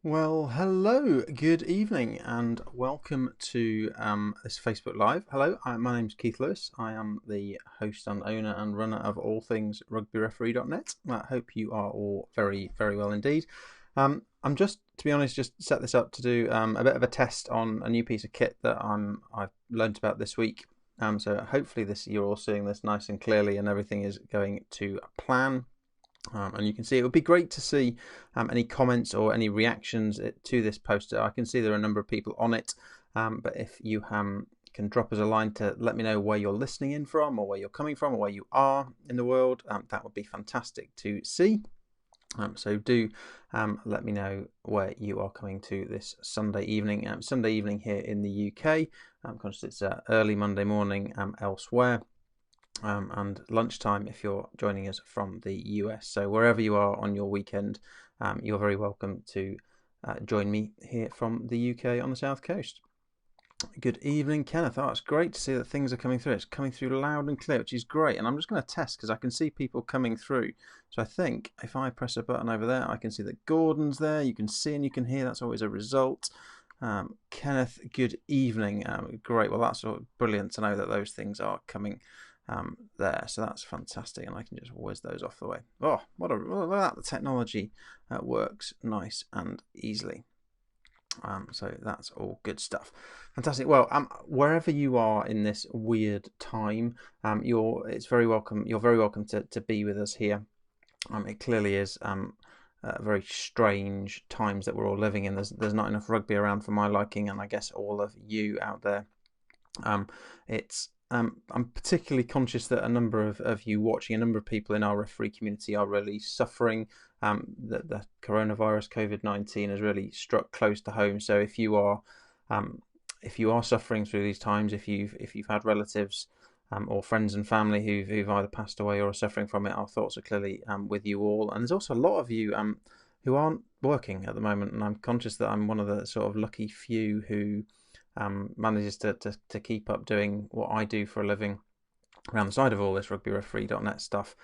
Well, hello, good evening, and welcome to this Facebook Live. Hello, my name's Keith Lewis. I am the host and owner and runner of all things RugbyReferee.Net. I hope you are all very, very well indeed. I'm just, to be honest, just set this up to do a bit of a test on a new piece of kit that I've learnt about this week. So hopefully you're all seeing this nice and clearly, and everything is going to plan. And you can see it would be great to see any comments or any reactions to this poster. I can see there are a number of people on it, but if you can drop us a line to let me know where you're listening in from, or where you're coming from, or where you are in the world, that would be fantastic to see. So do let me know where you are coming to this Sunday evening. Sunday evening here in the UK. I'm conscious it's early Monday morning elsewhere. And lunchtime if you're joining us from the US. So wherever you are on your weekend, you're very welcome to join me here from the UK on the South Coast. Good evening, Kenneth. Oh, it's great to see that things are coming through. It's coming through loud and clear, which is great. And I'm just going to test because I can see people coming through. So I think if I press a button over there, I can see that Gordon's there. You can see and you can hear. That's always a result. Kenneth, good evening. Great. Well, that's brilliant to know that those things are coming there, so that's fantastic, and I can just whiz those off the way. Oh, look at that! The technology works nice and easily. So that's all good stuff. Fantastic. Well, wherever you are in this weird time, it's very welcome. You're very welcome to be with us here. It clearly is very strange times that we're all living in. There's not enough rugby around for my liking, and I guess all of you out there. I'm particularly conscious that a number of you watching, a number of people in our referee community are really suffering. The coronavirus, COVID-19, has really struck close to home. So if you are suffering through these times, if you've had relatives or friends and family who've either passed away or are suffering from it, our thoughts are clearly with you all. And there's also a lot of you who aren't working at the moment, and I'm conscious that I'm one of the sort of lucky few who manages to keep up doing what I do for a living around the side of all this RugbyReferee.Net stuff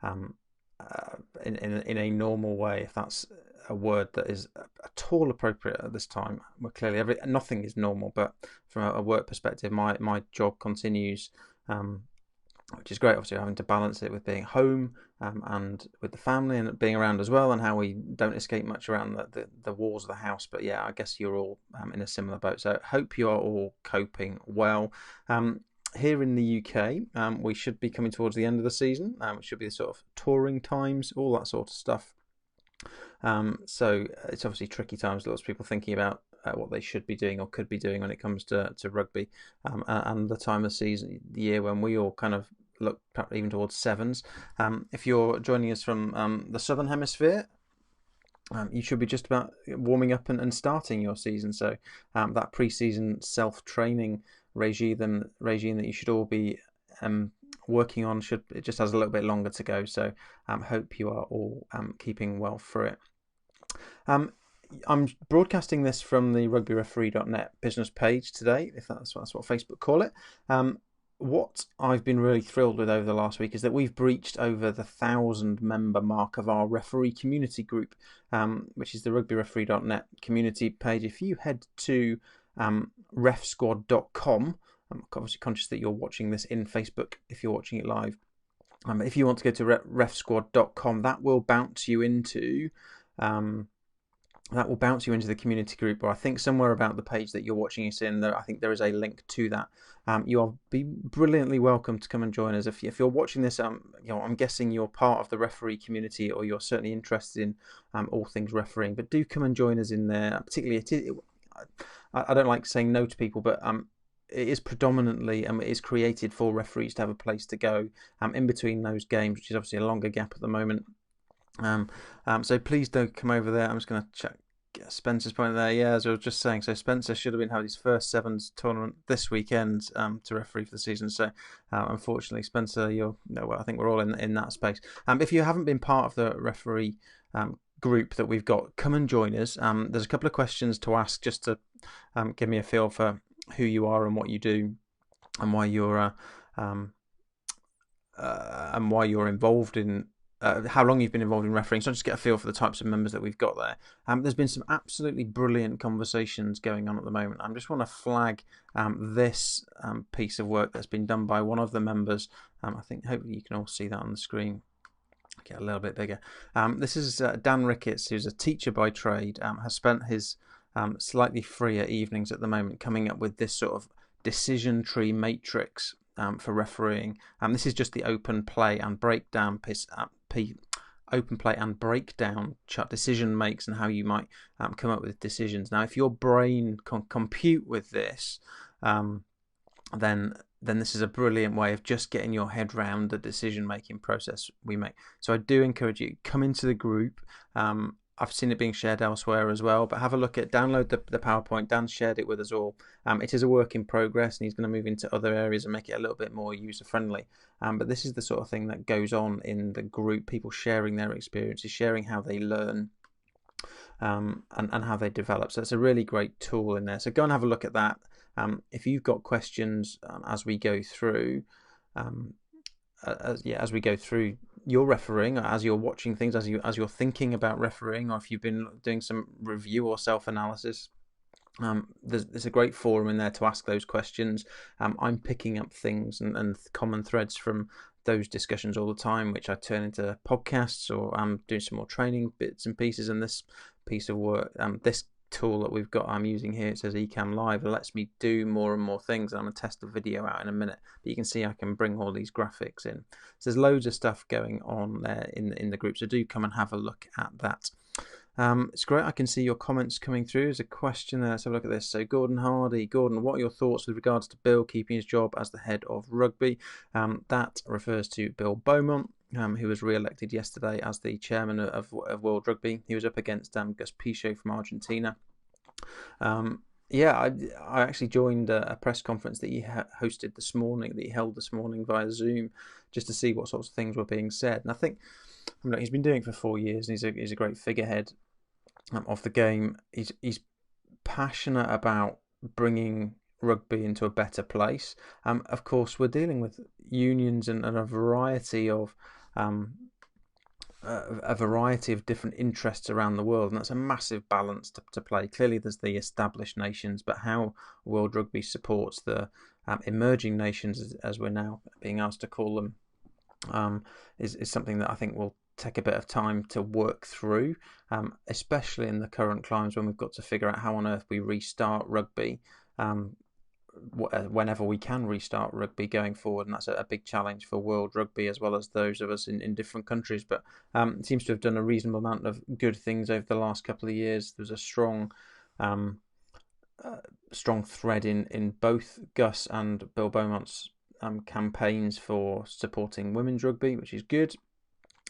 in a normal way, if that's a word that is at all appropriate at this time. Well, clearly nothing is normal, but from a work perspective, my job continues, which is great. Obviously, having to balance it with being home and with the family and being around as well, and how we don't escape much around the walls of the house. But yeah, I guess you're all in a similar boat. So hope you are all coping well. Here in the UK, we should be coming towards the end of the season. It should be the sort of touring times, all that sort of stuff. So it's obviously tricky times. Lots of people thinking about what they should be doing or could be doing when it comes to rugby, and the time of season, the year when we all kind of look even towards sevens. If you're joining us from the Southern Hemisphere, you should be just about warming up and starting your season. So that pre-season self-training regime that you should all be working on it just has a little bit longer to go. So hope you are all keeping well through it. I'm broadcasting this from the RugbyReferee.Net business page today, if that's what Facebook call it. what I've been really thrilled with over the last week is that we've breached over the 1,000 member mark of our referee community group, which is the RugbyReferee.Net community page. If you head to refsquad.com, I'm obviously conscious that you're watching this in Facebook if you're watching it live. If you want to go to refsquad.com, that will bounce you into the community group, or I think somewhere about the page that you're watching us in there. I think there is a link to that. You are brilliantly welcome to come and join us. If you're watching this, I'm guessing you're part of the referee community, or you're certainly interested in all things refereeing. But do come and join us in there. Particularly, I don't like saying no to people, but it is predominantly it is created for referees to have a place to go in between those games, which is obviously a longer gap at the moment. So please don't come over there. I'm just going to check Spencer's point there. Yeah, as I was just saying, so Spencer should have been having his first Sevens tournament this weekend to referee for the season. So unfortunately, Spencer, I think we're all in that space. If you haven't been part of the referee group that we've got, come and join us. There's a couple of questions to ask just to give me a feel for who you are and what you do, and why you're involved in. How long you've been involved in refereeing, so I just get a feel for the types of members that we've got there. There's been some absolutely brilliant conversations going on at the moment. I just want to flag this piece of work that's been done by one of the members. I think hopefully you can all see that on the screen. Get a little bit bigger. This is Dan Ricketts, who's a teacher by trade, has spent his slightly freer evenings at the moment coming up with this sort of decision tree matrix for refereeing. This is just the open play and breakdown decision makes and how you might come up with decisions. Now, if your brain can compute with this, then this is a brilliant way of just getting your head round the decision making process we make. So I do encourage you, come into the group. I've seen it being shared elsewhere as well, but have a look download the PowerPoint. Dan shared it with us all. It is a work in progress, and he's going to move into other areas and make it a little bit more user friendly. But this is the sort of thing that goes on in the group, people sharing their experiences, sharing how they learn, and how they develop. So it's a really great tool in there. So go and have a look at that. If you've got questions as we go through, as we go through your refereeing, or as you're watching things, as you're thinking about refereeing, or if you've been doing some review or self-analysis, there's a great forum in there to ask those questions. I'm picking up things and common threads from those discussions all the time, which I turn into podcasts, or I'm doing some more training bits and pieces. And this piece of work, this tool that we've got, I'm using here, it says Ecamm Live. It lets me do more and more things, and I'm going to test the video out in a minute, but you can see I can bring all these graphics in. So there's loads of stuff going on there in the group, so do come and have a look at that. It's great. I can see your comments coming through. There's a question there. Let's have a look at this. So Gordon Hardy. Gordon, what are your thoughts with regards to Bill keeping his job as the head of rugby? That refers to Bill Beaumont, who was re-elected yesterday as the chairman of World Rugby. He was up against Gus Pichot from Argentina. I actually joined a press conference that he hosted this morning, that he held this morning via Zoom, just to see what sorts of things were being said. And I think he's been doing it for 4 years, and he's a great figurehead of the game. He's passionate about bringing rugby into a better place. Of course, we're dealing with unions and a variety of different interests around the world, and that's a massive balance to play. Clearly, there's the established nations, but how World Rugby supports the emerging nations, as we're now being asked to call them, is something that I think will take a bit of time to work through, especially in the current climes when we've got to figure out how on earth we restart rugby, whenever we can restart rugby going forward. And that's a big challenge for World Rugby, as well as those of us in different countries. But it seems to have done a reasonable amount of good things over the last couple of years. There's a strong thread in both Gus and Bill Beaumont's campaigns for supporting women's rugby, which is good.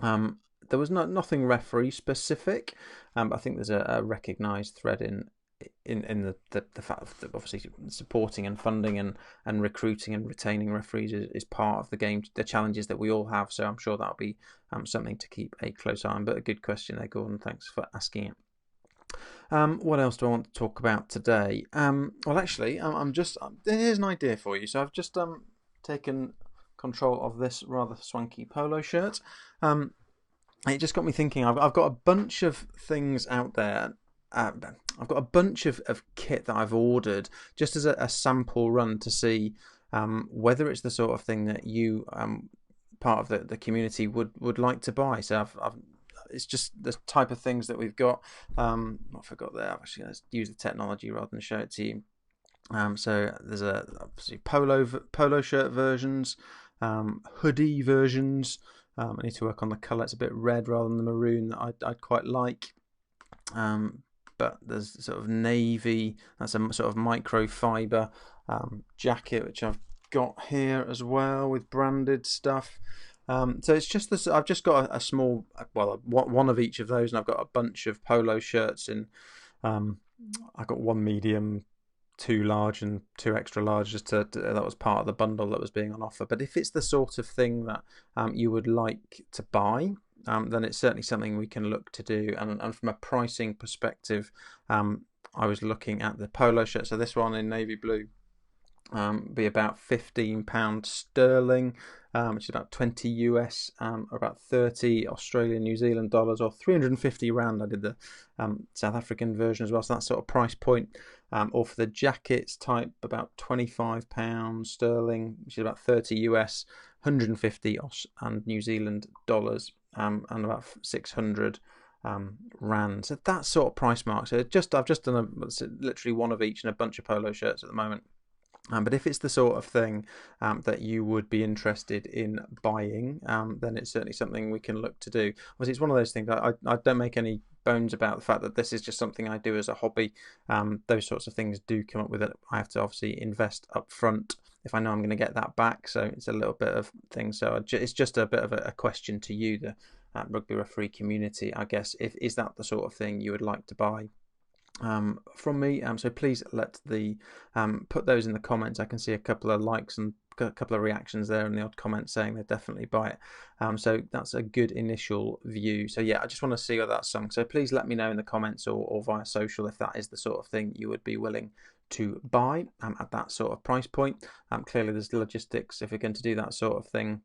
There was nothing referee specific, but I think there's a recognised thread in the fact that obviously supporting and funding and recruiting and retaining referees is part of the game, the challenges that we all have. So I'm sure that'll be something to keep a close eye on. But a good question there, Gordon. Thanks for asking it. What else do I want to talk about today? Well, actually, here's an idea for you. So I've just taken control of this rather swanky polo shirt. It just got me thinking. I've got a bunch of things out there. I've got a bunch of kit that I've ordered just as a sample run to see whether it's the sort of thing that you, part of the community, would like to buy. So it's just the type of things that we've got. I forgot there. Actually, let's use the technology rather than show it to you. So there's obviously polo shirt versions, hoodie versions. I need to work on the colour. It's a bit red rather than the maroon that I'd quite like. But there's sort of navy. That's a sort of microfiber jacket which I've got here as well with branded stuff. So it's just this. I've just got a small, one of each of those, and I've got a bunch of polo shirts in. I've got one medium, two large, and two extra large. That was part of the bundle that was being on offer. But if it's the sort of thing that you would like to buy, then it's certainly something we can look to do. And from a pricing perspective, I was looking at the polo shirt. So this one in navy blue be about £15 sterling, which is about 20 US, or about 30 Australian New Zealand dollars, or 350 rand. I did the South African version as well, so that sort of price point. Or for the jackets type, about £25 sterling, which is about 30 US, 150 and New Zealand dollars, and about 600 rand. So that sort of price mark. So I've just done literally one of each and a bunch of polo shirts at the moment. But if it's the sort of thing that you would be interested in buying, then it's certainly something we can look to do. Obviously, it's one of those things. I don't make any bones about the fact that this is just something I do as a hobby. Those sorts of things do come up with it. I have to obviously invest up front if I know I'm going to get that back. So it's a little bit of things. So it's just a bit of a question to you, the rugby referee community, I guess. Is that the sort of thing you would like to buy? From me, so please put those in the comments. I can see a couple of likes and a couple of reactions there, and the odd comment saying they definitely buy it. So that's a good initial view. So yeah, I just want to see whether that's sung. So please let me know in the comments or via social if that is the sort of thing you would be willing to buy at that sort of price point. Clearly, there's logistics if you're going to do that sort of thing.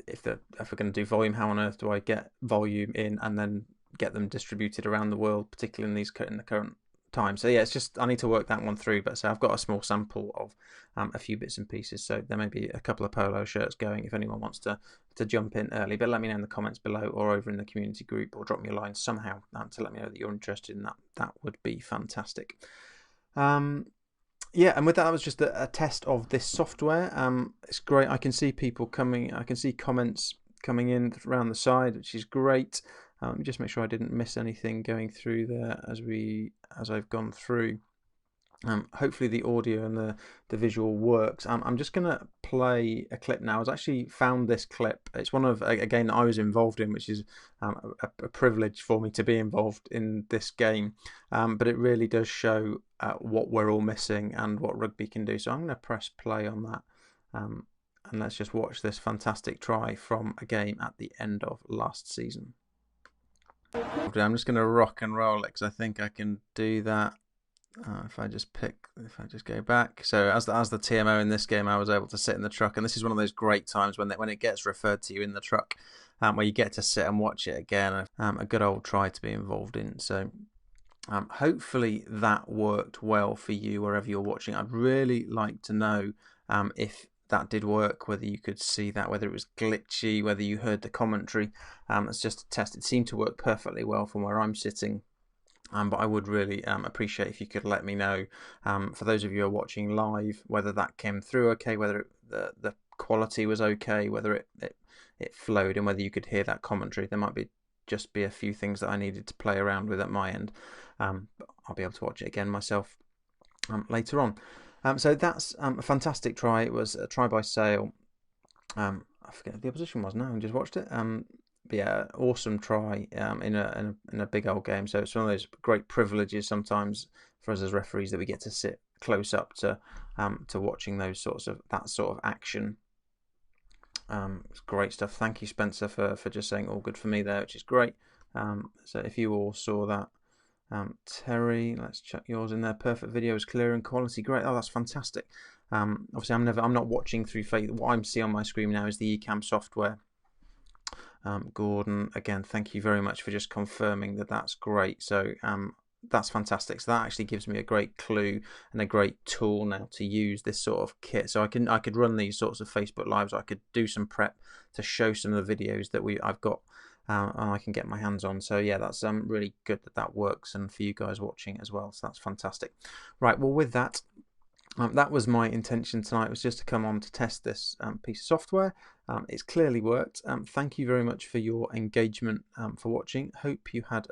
If we're going to do volume, how on earth do I get volume in and then get them distributed around the world, particularly in the current time? So yeah, it's just I need to work that one through. But so I've got a small sample of a few bits and pieces. So there may be a couple of polo shirts going if anyone wants to jump in early. But let me know in the comments below or over in the community group, or drop me a line somehow to let me know that you're interested in that. That would be fantastic. Yeah, and with that was just a test of this software. It's great. I can see people coming. I can see comments coming in around the side, which is great. Just make sure I didn't miss anything going through there as I've gone through. Hopefully the audio and the visual works. I'm just going to play a clip now. I actually found this clip. It's one of, again, that I was involved in, which is a privilege for me to be involved in this game. But it really does show what we're all missing and what rugby can do. So I'm going to press play on that. And let's just watch this fantastic try from a game at the end of last season. I'm just going to rock and roll it because I think I can do that. If I just go back. So as the TMO in this game, I was able to sit in the truck, and this is one of those great times when it gets referred to you in the truck, where you get to sit and watch it again. A good old try to be involved in. So hopefully that worked well for you wherever you're watching. I'd really like to know if that did work, whether you could see that, whether it was glitchy, whether you heard the commentary. That's just a test. It seemed to work perfectly well from where I'm sitting. But I would really appreciate if you could let me know, for those of you who are watching live, whether that came through okay, whether the quality was okay, whether it flowed, and whether you could hear that commentary. There might just be a few things that I needed to play around with at my end. But I'll be able to watch it again myself later on. So that's a fantastic try. It was a try by Sale. I forget what the opposition was now. I just watched it. But yeah, awesome try in a big old game. So it's one of those great privileges sometimes for us as referees that we get to sit close up to watching that sort of action. It's great stuff. Thank you, Spencer, for just saying all good for me there, which is great. So if you all saw that. Terry, let's check yours in there. Perfect video is clear and quality. Great. Oh, that's fantastic. Obviously, I'm not watching through what I'm seeing on my screen now is the Ecamm software. Gordon, again, thank you very much for just confirming that that's great. So that's fantastic. So that actually gives me a great clue and a great tool now to use this sort of kit. So I could run these sorts of Facebook Lives. I could do some prep to show some of the videos that I've got and I can get my hands on. So yeah, that's really good that works, and for you guys watching as well. So that's fantastic. Right, well, with that, that was my intention tonight, was just to come on to test this piece of software. It's clearly worked. Thank you very much for your engagement, for watching. Hope you had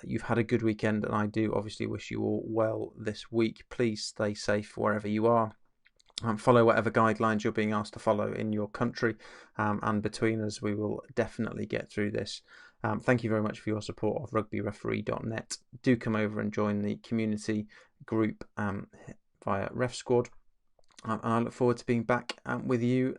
you've had a good weekend, and I do obviously wish you all well this week. Please stay safe wherever you are. Follow whatever guidelines you're being asked to follow in your country, and between us we will definitely get through this. Thank you very much for your support of RugbyReferee.Net. Do come over and join the community group via Ref Squad, and I look forward to being back with you